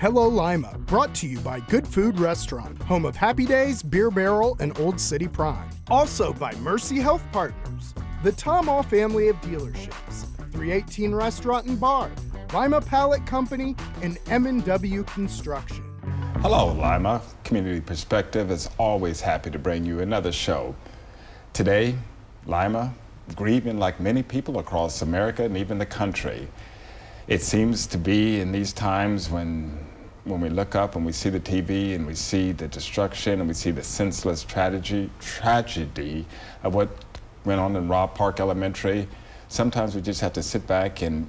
Hello Lima, brought to you by Good Food Restaurant, home of Happy Days, Beer Barrel, and Old City Prime. Also by Mercy Health Partners, the Tomall family of dealerships, 318 Restaurant and Bar, Lima Pallet Company, and M&W Construction. Hello Lima, Community Perspective is always happy to bring you another show. Today, Lima, grieving like many people across America and even the country. It seems to be in these times when we look up and we see the TV and we see the destruction and we see the senseless tragedy of what went on in Robb Park Elementary, sometimes we just have to sit back and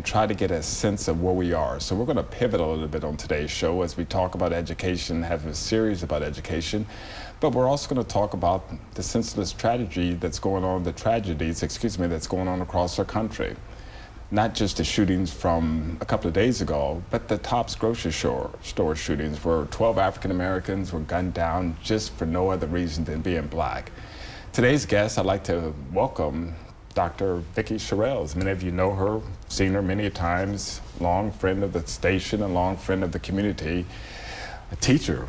try to get a sense of where we are. So we're going to pivot a little bit on today's show as we talk about education, have a series about education, but we're also going to talk about the senseless tragedy that's going on, that's going on across our country. Not just the shootings from a couple of days ago, but the Tops grocery store shootings where 12 African Americans were gunned down just for no other reason than being black. Today's guest, I'd like to welcome Dr. Vicki Sherrills. Many of you know her, seen her many times, long friend of the station, a long friend of the community, a teacher,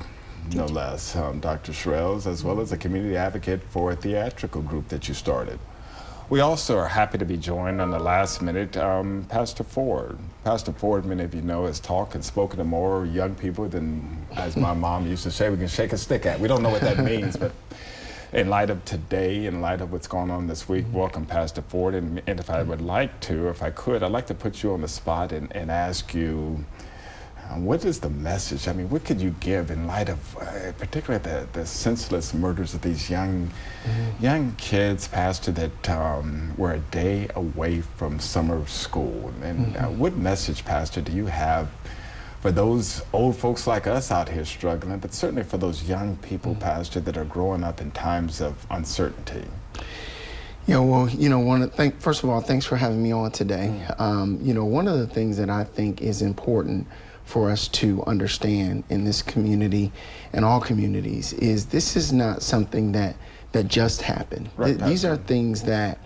no less, Dr. Sherrills, as well as a community advocate for a theatrical group that you started. We also are happy to be joined on the last minute, Pastor Ford. Pastor Ford, many of you know, has talked and spoken to more young people than, as my mom used to say, we can shake a stick at. We don't know what that means, but in light of today, in light of what's going on this week, welcome Pastor Ford. And if I would like to, if I could, I'd like to put you on the spot and ask you, what is the message? I mean, what could you give in light of particularly the senseless murders of these young kids, Pastor, that were a day away from summer school? And what message, Pastor, do you have for those old folks like us out here struggling, but certainly for those young people, Pastor, that are growing up in times of uncertainty? Yeah, well, first of all, thanks for having me on today. One of the things that I think is important for us to understand in this community and all communities is this is not something that just happened. Right, These are things that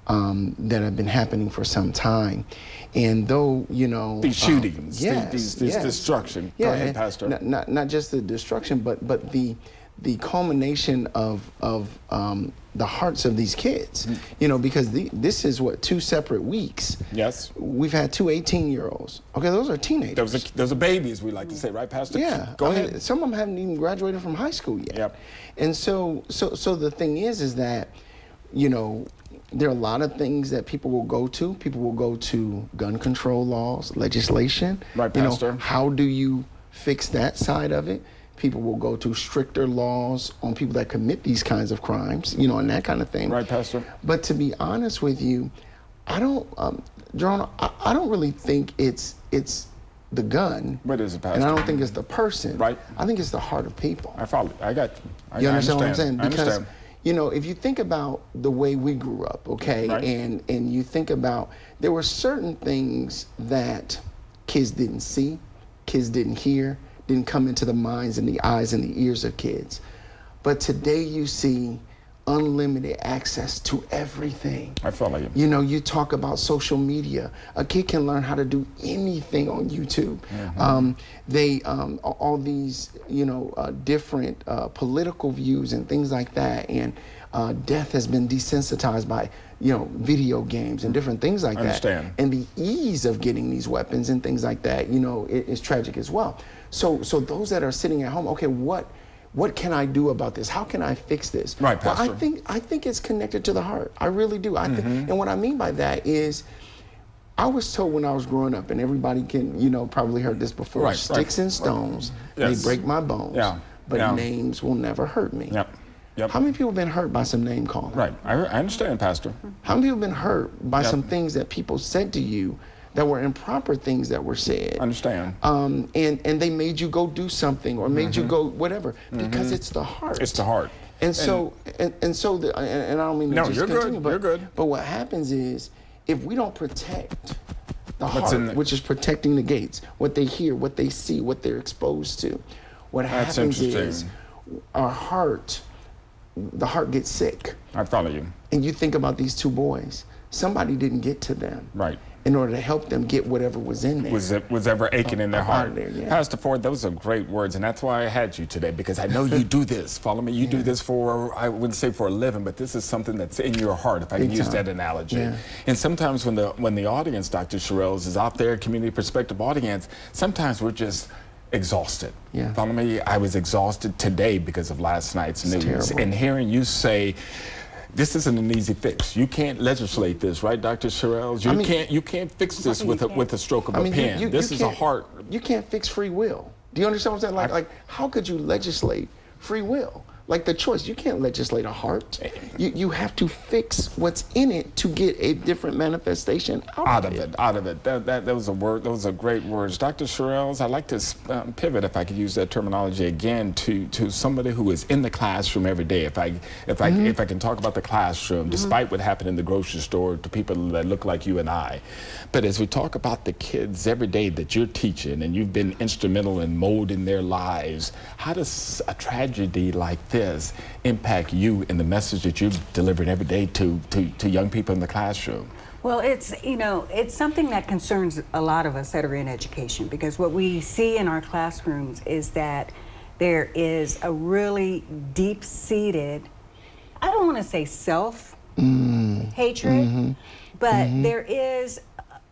have been happening for some time. And though, these shootings, these destruction. Yeah, Go ahead, Pastor. Not just the destruction, but the culmination of the hearts of these kids, because this is two separate weeks. Yes. We've had two 18-year-olds. Okay, those are teenagers. Those are babies, we like to say, right, Pastor? Yeah. Go ahead. Some of them haven't even graduated from high school yet. Yep. And so the thing is that, there are a lot of things that people will go to. People will go to gun control laws, legislation. Right, Pastor. How do you fix that side of it? People will go to stricter laws on people that commit these kinds of crimes, and that kind of thing. Right, Pastor. But to be honest with you, I don't, Jerome, I don't really think it's the gun. What is it, Pastor? And I don't think it's the person. Right. I think it's the heart of people. I follow. I got you. You understand what I'm saying? I Because, understand. if you think about the way we grew up, okay, Right. and you think about, there were certain things that kids didn't see, kids didn't hear, didn't come into the minds and the eyes and the ears of kids. But today you see unlimited access to everything. I follow you. You talk about social media. A kid can learn how to do anything on YouTube. All these, different political views and things like that. And death has been desensitized by, video games and different things like that. Understand. And the ease of getting these weapons and things like that, is tragic as well. So those that are sitting at home, okay, what can I do about this? How can I fix this? Right, Pastor. Well, I think it's connected to the heart. I really do. I think, and what I mean by that is, I was told when I was growing up, and everybody can, probably heard this before, Right, sticks and stones, Yes. they break my bones, but names will never hurt me. Yep. How many people have been hurt by some name calling? Right. I understand, Pastor. How many people have been hurt by some things that people said to you that were improper things that were said? Understand. And they made you go do something or made you go whatever because it's the heart. It's the heart. And so I don't mean to just you're continue, good. but You're good. But what happens is, if we don't protect the What's heart, which is protecting the gates, what they hear, what they see, what they're exposed to, what That's happens is interesting. the heart gets sick. I follow you. And you think about these two boys, somebody didn't get to them. Right. In order to help them get whatever was in there. Was ever aching in their heart. There, yeah. Pastor Ford, those are great words, and that's why I had you today, because I know you do this. Follow me. You do this for, I wouldn't say for a living, but this is something that's in your heart, if I can use that analogy. Yeah. And sometimes when the audience, Dr. Sherrills, is out there, community perspective audience, sometimes we're just exhausted. Yeah. Follow me? I was exhausted today because of last night's news. Terrible. And hearing you say, this isn't an easy fix. You can't legislate this, right, Dr. Sherrills? You can't fix this with a stroke of a pen. This is a heart. You can't fix free will. Do you understand what I'm saying? Like how could you legislate free will? Like the choice, you can't legislate a heart. You have to fix what's in it to get a different manifestation out of it. Out of it. That was a word. Those are great words, Dr. Sherrills. I'd like to pivot, if I could use that terminology again, to somebody who is in the classroom every day. If I can talk about the classroom, despite what happened in the grocery store to people that look like you and I, but as we talk about the kids every day that you're teaching and you've been instrumental in molding their lives, how does a tragedy like this impact you and the message that you're delivering every day to young people in the classroom? Well, it's something that concerns a lot of us that are in education, because what we see in our classrooms is that there is a really deep-seated, I don't want to say self-hatred, but there is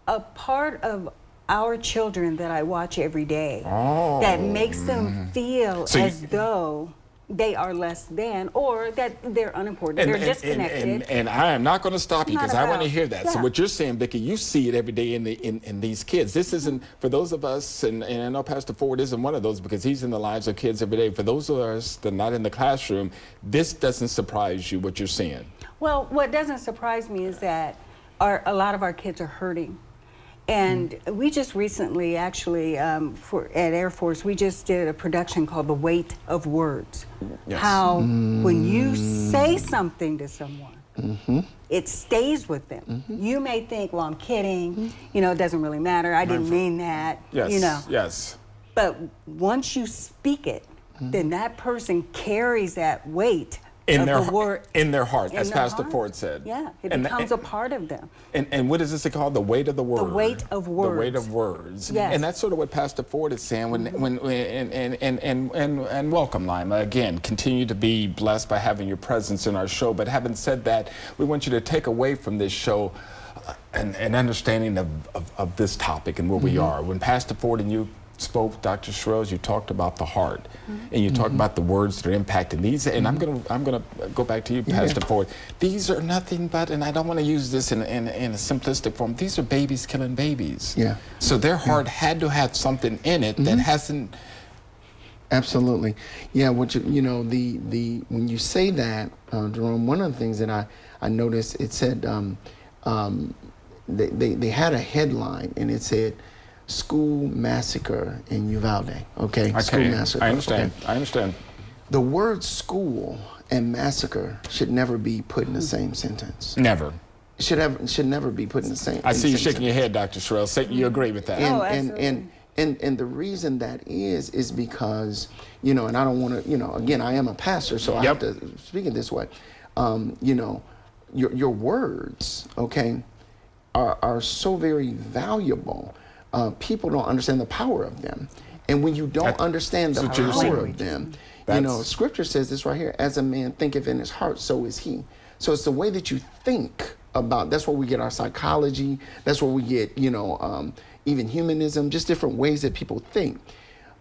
a part of our children that I watch every day that makes them feel as though they are less than, or that they're unimportant, they're disconnected. And I am not going to stop you, because I want to hear that. Yeah. So what you're saying, Vicki, you see it every day in these kids. This isn't, for those of us, and I know Pastor Ford isn't one of those, because he's in the lives of kids every day. For those of us that are not in the classroom, this doesn't surprise you, what you're seeing. Well, what doesn't surprise me is that a lot of our kids are hurting. And we just recently, actually, at Air Force, we just did a production called The Weight of Words. Yes. How when you say something to someone, it stays with them. You may think, well, I'm kidding, you know, it doesn't really matter, I didn't mean that, Yes. you know. Yes. But once you speak it, then that person carries that weight in their heart, as Pastor Ford said. Yeah, it becomes a part of them. And what is this called? The weight of the word. The weight of words. The weight of words. Yes. And that's sort of what Pastor Ford is saying. And welcome, Lima. Again, continue to be blessed by having your presence in our show. But having said that, we want you to take away from this show an understanding of this topic and where we are. When Pastor Ford and you spoke, Dr. Sherrills, you talked about the heart, and you talked about the words that are impacting these. And I'm gonna go back to you, Pastor Ford. These are nothing but, and I don't want to use this in a simplistic form, these are babies killing babies. Yeah. So their heart had to have something in it that hasn't. Absolutely. Yeah, what you know, when you say that, Jerome, one of the things that I noticed, it said they had a headline, and it said, "School massacre in Uvalde." Okay, school massacre. I understand. Okay. I understand. The word school and massacre should never be put in the same sentence. Never. Should never be put in the same. I see you shaking your head, Dr. Sherrills. You agree with that? And the reason that is because, you know, and I don't want to, you know, again, I am a pastor, so I have to speak it this way. You know, your words, okay, are so very valuable. People don't understand the power of them. And when you don't understand the power of them, you know, Scripture says this right here, as a man thinketh in his heart, so is he. So it's the way that you think about, that's where we get our psychology, that's where we get, you know, even humanism, just different ways that people think.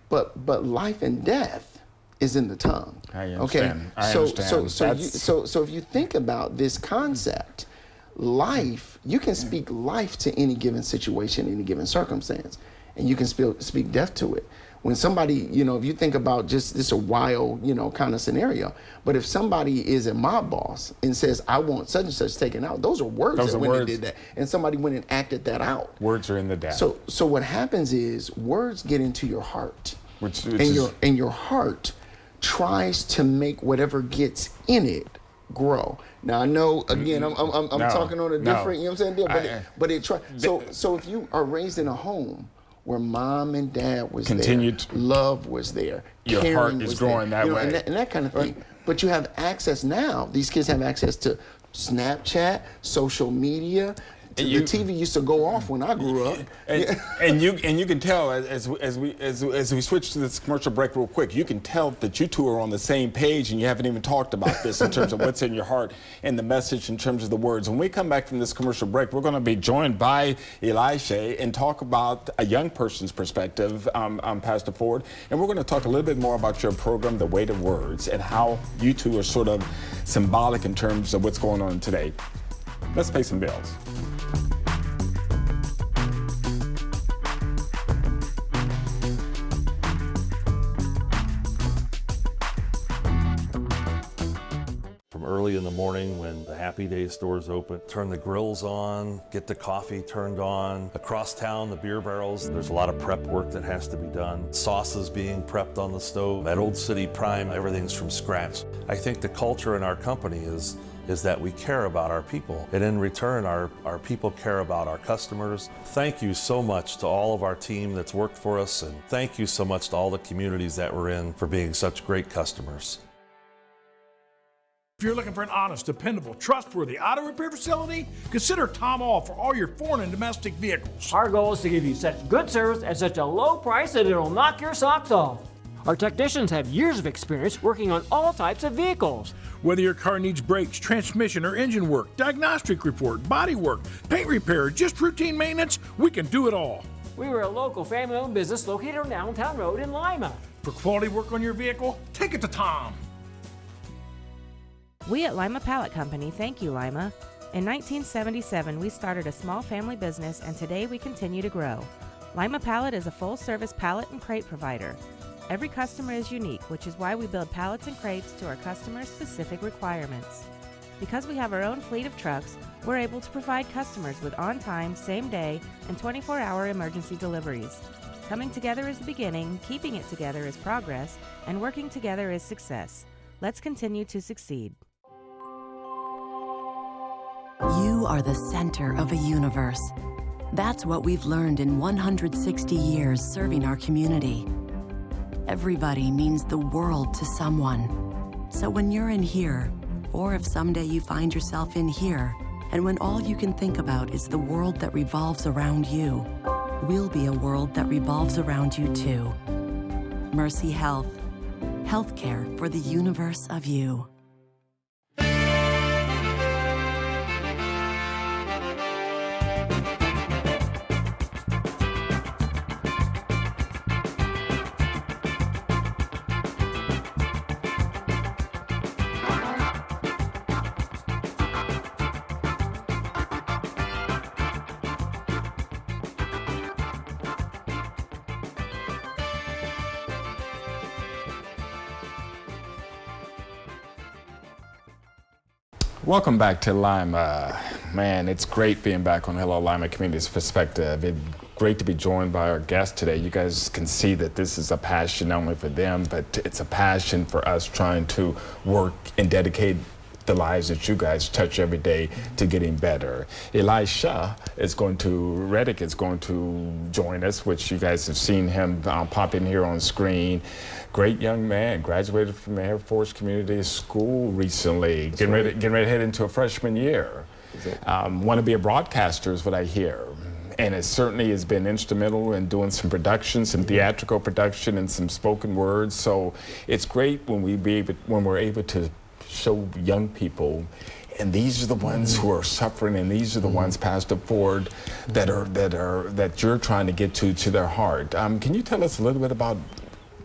But life and death is in the tongue. I understand. Okay? So if you think about this concept, life, you can speak life to any given situation, any given circumstance, and you can speak death to it. When somebody, you know, if you think about just this a wild, you know, kind of scenario, but if somebody is a mob boss and says, "I want such and such taken out," those are words when they did that, and somebody went and acted that out. Words are in the death. So what happens is words get into your heart, and your heart tries to make whatever gets in it grow. Now I know, again, I'm talking on a different, you know what I'm saying, but it try. So if you are raised in a home where mom and dad was there, love was there, your heart is growing that way, and that kind of thing. But you have access now. These kids have access to Snapchat, social media. The TV used to go off when I grew up. And you can tell as we switch to this commercial break real quick, you can tell that you two are on the same page and you haven't even talked about this in terms of what's in your heart and the message in terms of the words. When we come back from this commercial break, we're going to be joined by Elisha and talk about a young person's perspective, Pastor Ford, and we're going to talk a little bit more about your program, The Weight of Words, and how you two are sort of symbolic in terms of what's going on today. Let's pay some bills. Early in the morning when the Happy Days stores open, turn the grills on, get the coffee turned on. Across town, the beer barrels, there's a lot of prep work that has to be done. Sauces being prepped on the stove. At Old City Prime, everything's from scratch. I think the culture in our company is that we care about our people. And in return, our people care about our customers. Thank you so much to all of our team that's worked for us, and thank you so much to all the communities that we're in for being such great customers. If you're looking for an honest, dependable, trustworthy auto repair facility, consider Tom All for all your foreign and domestic vehicles. Our goal is to give you such good service at such a low price that it'll knock your socks off. Our technicians have years of experience working on all types of vehicles. Whether your car needs brakes, transmission, or engine work, diagnostic report, body work, paint repair, just routine maintenance, we can do it all. We are a local family-owned business located on Downtown Road in Lima. For quality work on your vehicle, take it to Tom. We at Lima Pallet Company thank you, Lima. In 1977, we started a small family business, and today we continue to grow. Lima Pallet is a full-service pallet and crate provider. Every customer is unique, which is why we build pallets and crates to our customers' specific requirements. Because we have our own fleet of trucks, we're able to provide customers with on-time, same-day, and 24-hour emergency deliveries. Coming together is the beginning, keeping it together is progress, and working together is success. Let's continue to succeed. You are the center of a universe. That's what we've learned in 160 years serving our community. Everybody means the world to someone. So when you're in here, or if someday you find yourself in here, and when all you can think about is the world that revolves around you, we'll be a world that revolves around you too. Mercy Health. Healthcare for the universe of you. Welcome back to Lima. Man, it's great being back on Hello Lima Community's Perspective. It's great to be joined by our guest today. You guys can see that this is a passion not only for them, but it's a passion for us trying to work and dedicate the lives that you guys touch every day to getting better. Elisha Reddick is going to join us, which you guys have seen him pop in here on screen. Great young man, graduated from Air Force Community School recently, getting ready to head into a freshman year. Want to be a broadcaster is what I hear. And it certainly has been instrumental in doing some production, some theatrical production and some spoken words. So it's great when we're able to show young people, and these are the ones who are suffering, and these are the ones, Pastor Ford, that you're trying to get to their heart. Can you tell us a little bit about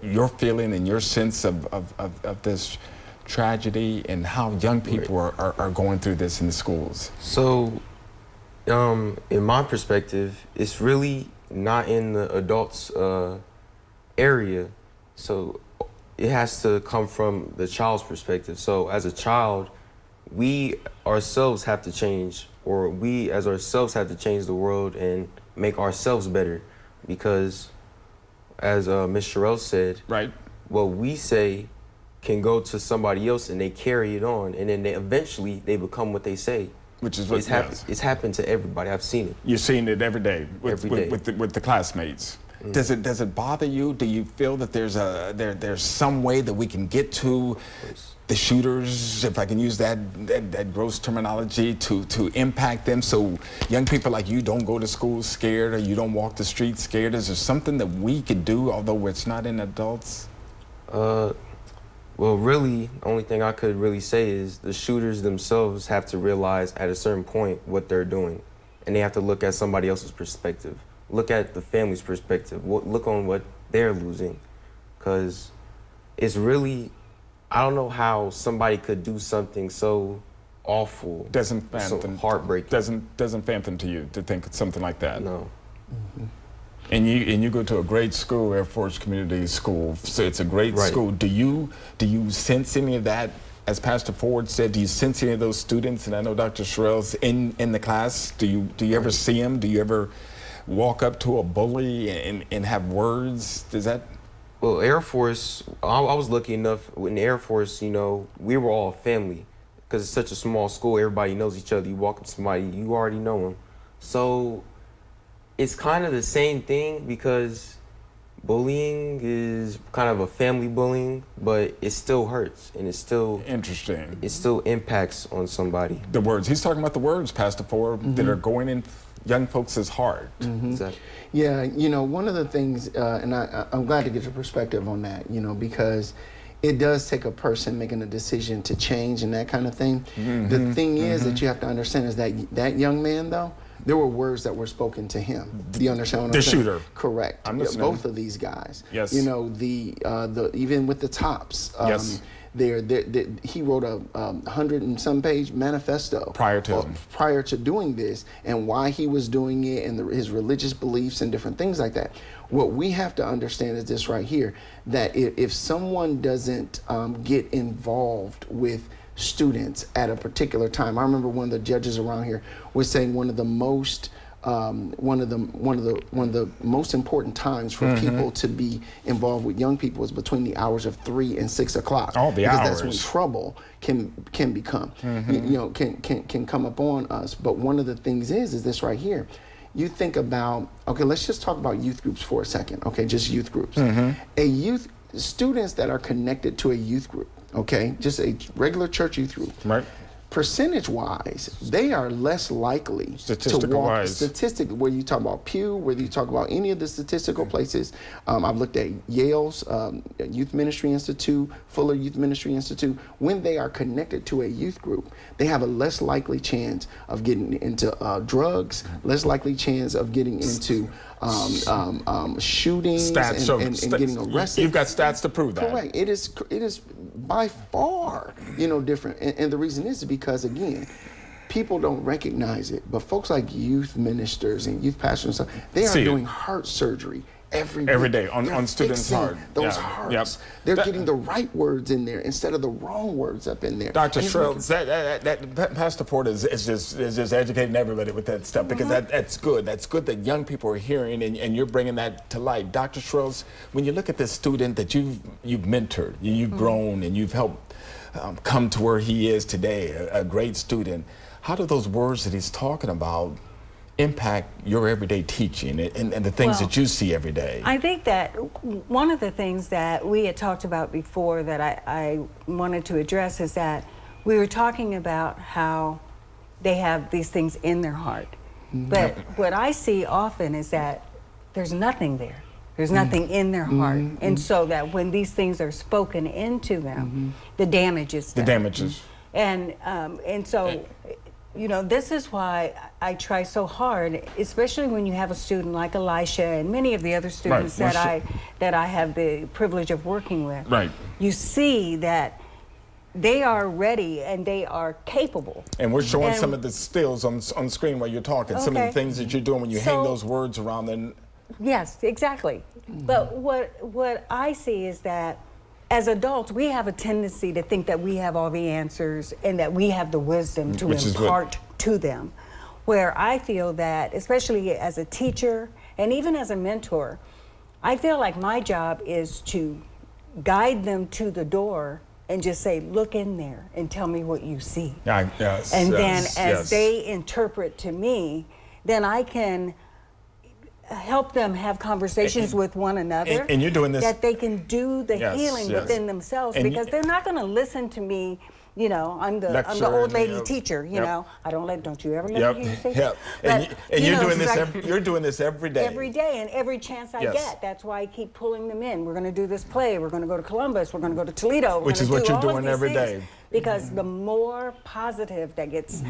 your feeling and your sense of this tragedy and how young people are going through this in the schools? So, in my perspective, it's really not in the adults' area. So it has to come from the child's perspective. So as a child, we ourselves have to change, or we as ourselves have to change the world and make ourselves better. Because as Ms. Sherelle said, right, what we say can go to somebody else and they carry it on, and then eventually they become what they say. Which is what it's happened to everybody. I've seen it. You're seeing it every day with Every day. With the classmates. Does it bother you? Do you feel that there's some way that we can get to the shooters, if I can use that gross terminology, to impact them, so young people like you don't go to school scared, or you don't walk the streets scared? Is there something that we could do, although it's not in adults? Well, really, the only thing I could really say is the shooters themselves have to realize at a certain point what they're doing, and they have to look at somebody else's perspective. Look at the family's perspective. Look on what they're losing, because it's really, I don't know how somebody could do something so awful, so heartbreaking. Doesn't fathom to you to think something like that? No. Mm-hmm. And you go to a great school, Air Force Community School, so it's a great school. Do you sense any of that? As Pastor Ford said, do you sense any of those students? And I know Dr. Sherrill's in the class. Do you ever see them? Do you ever walk up to a bully and have words? Does that? Well, Air Force, I was lucky enough in the Air Force, you know, we were all family, because it's such a small school, everybody knows each other. You walk up to somebody, you already know them. So it's kind of the same thing, because bullying is kind of a family bullying, but it still hurts, and it's still interesting. It still impacts on somebody. The words, he's talking about the words, Pastor Ford, that are going in young folks' heart. Exactly. Yeah, you know, one of the things, and I'm glad to get your perspective on that, you know, because it does take a person making a decision to change and that kind of thing. The thing is that you have to understand is that young man, though, there were words that were spoken to him. Do you understand what I'm saying? The shooter. Correct. I'm listening. Both of these guys. Yes. You know, the even with the tops. Yes. He wrote a 100 and some page manifesto prior to doing this, and why he was doing it, and his religious beliefs and different things like that. What we have to understand is this right here, that if someone doesn't get involved with students at a particular time, I remember one of the judges around here was saying one of the most important times for people to be involved with young people is between the hours of 3 and 6 o'clock. Oh, the because hours. That's when trouble can become, can come upon us. But one of the things is this right here. You think about, okay, let's just talk about youth groups for a second. Okay, just youth groups. Students that are connected to a youth group, okay, just a regular church youth group. Right. Percentage-wise, they are less likely to walk. Statistically, whether you talk about Pew, whether you talk about any of the statistical places, I've looked at Yale's Youth Ministry Institute, Fuller Youth Ministry Institute. When they are connected to a youth group, they have a less likely chance of getting into drugs, less likely chance of getting into shootings and getting arrested. You've got stats to prove that. Correct. It is by far, different. And the reason is because, again, people don't recognize it, but folks like youth ministers and youth pastors and stuff, they are doing heart surgery every day on students' heart. Those hearts. They're getting the right words in there instead of the wrong words up in there. Dr. Sherrill, that Pastor Ford is just educating everybody with that stuff, because that's good. That's good that young people are hearing, and you're bringing that to light. Dr. Sherrill, when you look at this student that you've mentored, you've grown, and you've helped come to where he is today, a great student, how do those words that he's talking about impact your everyday teaching and the things that you see every day? I think that one of the things that we had talked about before that I wanted to address is that we were talking about how they have these things in their heart. But what I see often is that there's nothing there. There's nothing in their heart. And so that when these things are spoken into them, the damage is done. The damages. And so, this is why I try so hard, especially when you have a student like Elisha and many of the other students that I have the privilege of working with. Right. You see that they are ready and they are capable. And we're showing some of the stills on screen while you're talking, some of the things that you're doing when you hang those words around them. Yes, exactly. But what I see is that as adults, we have a tendency to think that we have all the answers and that we have the wisdom to impart to them. Where I feel that, especially as a teacher and even as a mentor, I feel like my job is to guide them to the door and just say, look in there and tell me what you see. Then as they interpret to me, then I can help them have conversations with one another. And you're doing this. That they can do the healing within themselves, because they're not going to listen to me. You know, I'm the old lady teacher. You know, don't you ever let me hear you say that? And you're doing this. You're doing this every day. Every day, and every chance I get. That's why I keep pulling them in. We're going to do this play. We're going to go to Columbus. We're going to go to Toledo. Which is what you're doing every day. Because the more positive that gets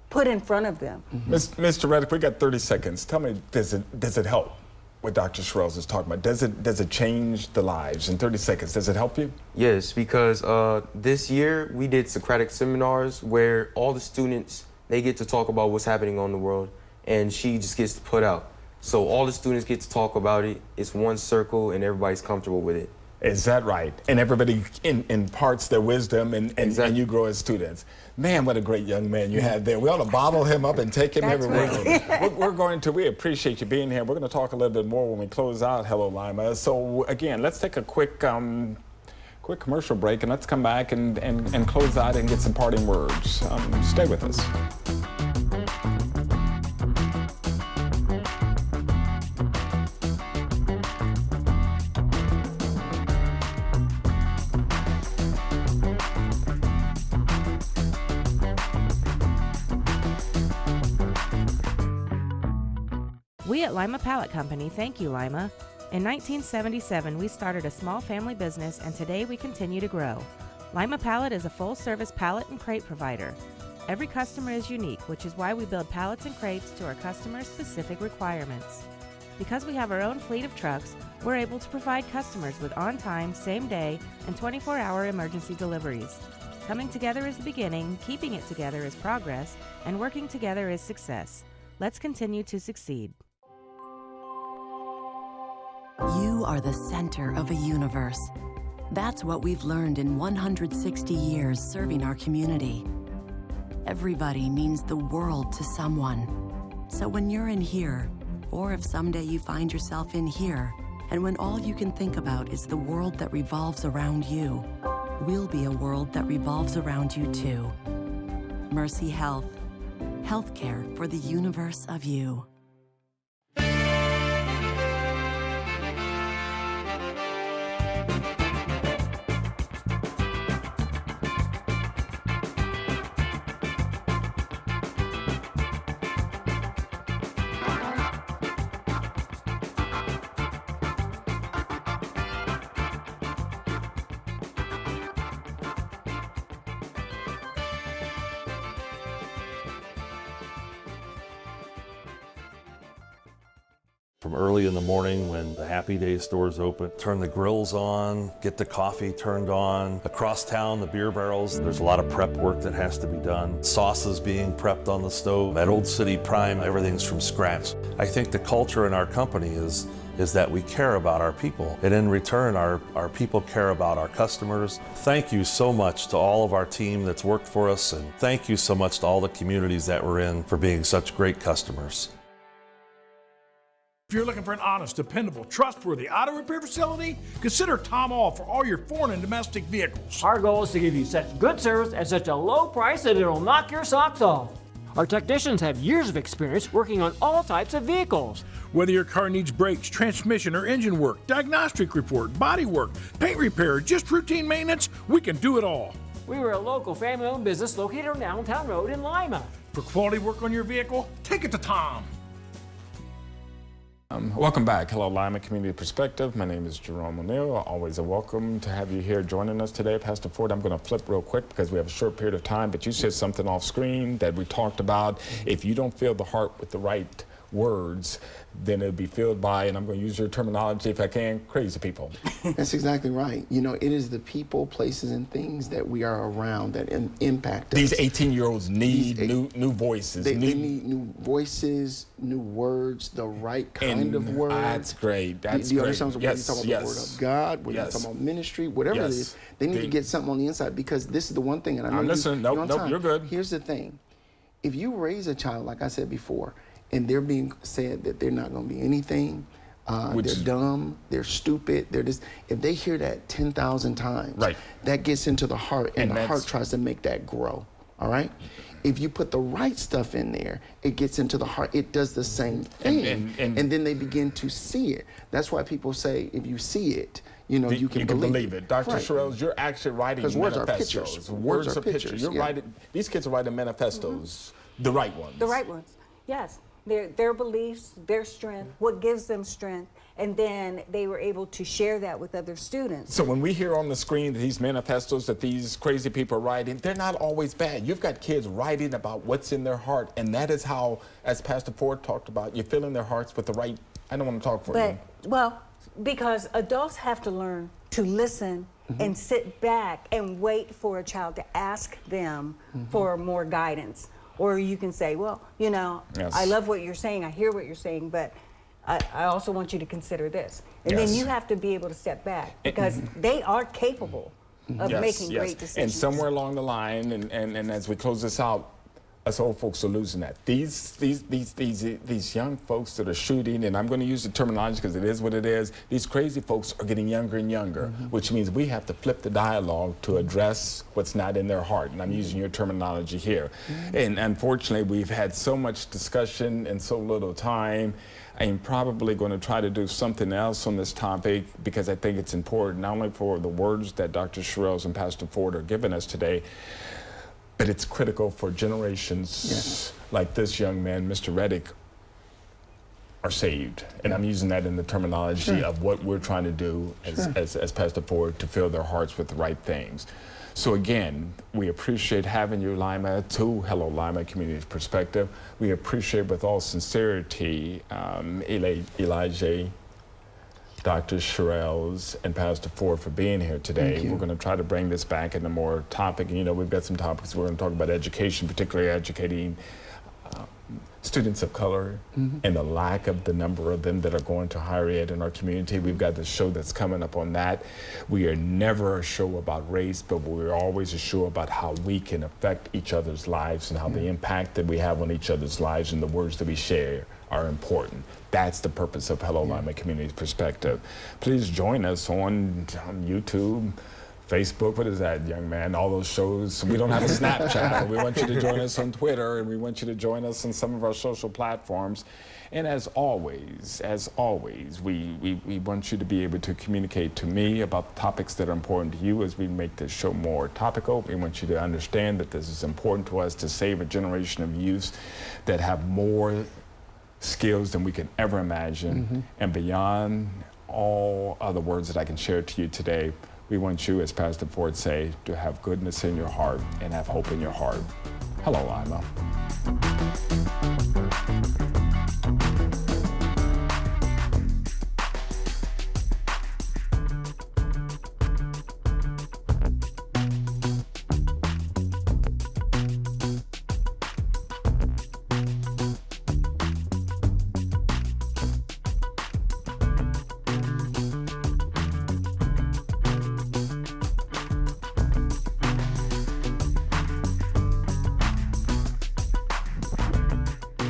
put in front of them. Mr. Reddick, we got 30 seconds. Tell me, does it help? What Dr. Sherrills is talking about, does it change the lives in 30 seconds? Does it help you? Yes, because this year we did Socratic seminars where all the students, they get to talk about what's happening on the world, and she just gets to put out. So all the students get to talk about it. It's one circle and everybody's comfortable with it. Is that right? And everybody imparts their wisdom and you grow as students. Man, what a great young man you have there. We ought to bottle him up and take him everywhere. Right. We appreciate you being here. We're going to talk a little bit more when we close out Hello Lima. So again, let's take a quick commercial break, and let's come back and close out and get some parting words. Stay with us. We at Lima Pallet Company thank you, Lima. In 1977, we started a small family business, and today we continue to grow. Lima Pallet is a full-service pallet and crate provider. Every customer is unique, which is why we build pallets and crates to our customers' specific requirements. Because we have our own fleet of trucks, we're able to provide customers with on-time, same-day, and 24-hour emergency deliveries. Coming together is the beginning, keeping it together is progress, and working together is success. Let's continue to succeed. You are the center of a universe. That's what we've learned in 160 years serving our community. Everybody means the world to someone. So when you're in here, or if someday you find yourself in here, and when all you can think about is the world that revolves around you, we'll be a world that revolves around you too. Mercy Health. Healthcare for the universe of you. From early in the morning when the Happy Day stores open, turn the grills on, get the coffee turned on. Across town, the beer barrels, there's a lot of prep work that has to be done. Sauces being prepped on the stove. At Old City Prime, everything's from scratch. I think the culture in our company is that we care about our people. And in return, our people care about our customers. Thank you so much to all of our team that's worked for us, and thank you so much to all the communities that we're in for being such great customers. If you're looking for an honest, dependable, trustworthy auto repair facility, consider Tom All for all your foreign and domestic vehicles. Our goal is to give you such good service at such a low price that it'll knock your socks off. Our technicians have years of experience working on all types of vehicles. Whether your car needs brakes, transmission, or engine work, diagnostic report, body work, paint repair, just routine maintenance, we can do it all. We were a local family-owned business located on Downtown Road in Lima. For quality work on your vehicle, take it to Tom. Welcome back. Hello, Lima Community Perspective. My name is Jerome O'Neill. Always a welcome to have you here joining us today. Pastor Ford, I'm going to flip real quick because we have a short period of time, but you said something off screen that we talked about. If you don't fill the heart with the right words, then it'll be filled by, and I'm going to use your terminology if I can, crazy people. That's exactly right. You know, it is the people, places, and things that we are around that impact us. These 18-year-olds need new voices. They need new voices, new words, the right kind of words. That's great. That's do you great. understand? Yes, you're talking about the word of God, when you're talking about ministry, whatever it is, they need to get something on the inside, because this is the one thing, and I know I'm listening. Nope, you're good. Here's the thing. If you raise a child, like I said before, and they're being said that they're not going to be anything, they're dumb, they're stupid, they're this. If they hear that 10,000 times, that gets into the heart, and the heart tries to make that grow. all right? If you put the right stuff in there, it gets into the heart. It does the same thing, and then they begin to see it. That's why people say, if you see it, you know, you can believe it. Dr. Right. Sherrills, you're actually writing words manifestos. are pictures. Words are pictures. You're writing. These kids are writing manifestos, the right ones. The right ones, yes. Their beliefs, their strength, what gives them strength, and then they were able to share that with other students. So when we hear on the screen these manifestos that these crazy people are writing, they're not always bad. You've got kids writing about what's in their heart, and that is how, as Pastor Ford talked about, you're filling their hearts with the right, I don't want to talk for you. Well, because adults have to learn to listen and sit back and wait for a child to ask them for more guidance. Or you can say, well, you know, I love what you're saying, I hear what you're saying, but I also want you to consider this. And then you have to be able to step back, because they are capable of making great decisions. And somewhere along the line, and as we close this out, us old folks are losing that. These young folks that are shooting, and I'm going to use the terminology because it is what it is, these crazy folks are getting younger and younger, which means we have to flip the dialogue to address what's not in their heart. And I'm using your terminology here. And unfortunately, we've had so much discussion and so little time. I'm probably going to try to do something else on this topic, because I think it's important, not only for the words that Dr. Sherrills and Pastor Ford are giving us today, but it's critical for generations like this young man, Mr. Reddick, are saved. And I'm using that in the terminology of what we're trying to do as Pastor Ford, to fill their hearts with the right things. So again, we appreciate having you, Lima, to Hello Lima Community Perspective. We appreciate with all sincerity Elijah, Dr. Sherrills, and Pastor Ford for being here today. We're going to try to bring this back into more topic. And, you know, we've got some topics. We're going to talk about education, particularly educating students of color and the lack of the number of them that are going to higher ed in our community. We've got the show that's coming up on that. We are never a show about race, but we're always a show about how we can affect each other's lives and how the impact that we have on each other's lives and the words that we share are important. That's the purpose of Hello Lima Community Perspective. Please join us on YouTube, Facebook, what is that, young man? All those shows. We don't have a Snapchat. We want you to join us on Twitter, and we want you to join us on some of our social platforms. And as always, we want you to be able to communicate to me about topics that are important to you as we make this show more topical. We want you to understand that this is important to us to save a generation of youth that have more skills than we can ever imagine. And beyond all other words that I can share to you today, we want you, as Pastor Ford say, to have goodness in your heart and have hope in your heart. Hello, Lima.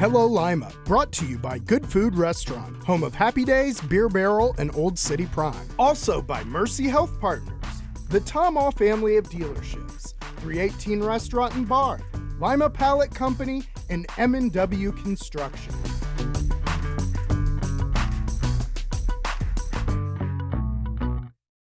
Hello Lima, brought to you by Good Food Restaurant, home of Happy Days, Beer Barrel, and Old City Prime. Also by Mercy Health Partners, the Tomaw family of dealerships, 318 Restaurant and Bar, Lima Pallet Company, and M&W Construction.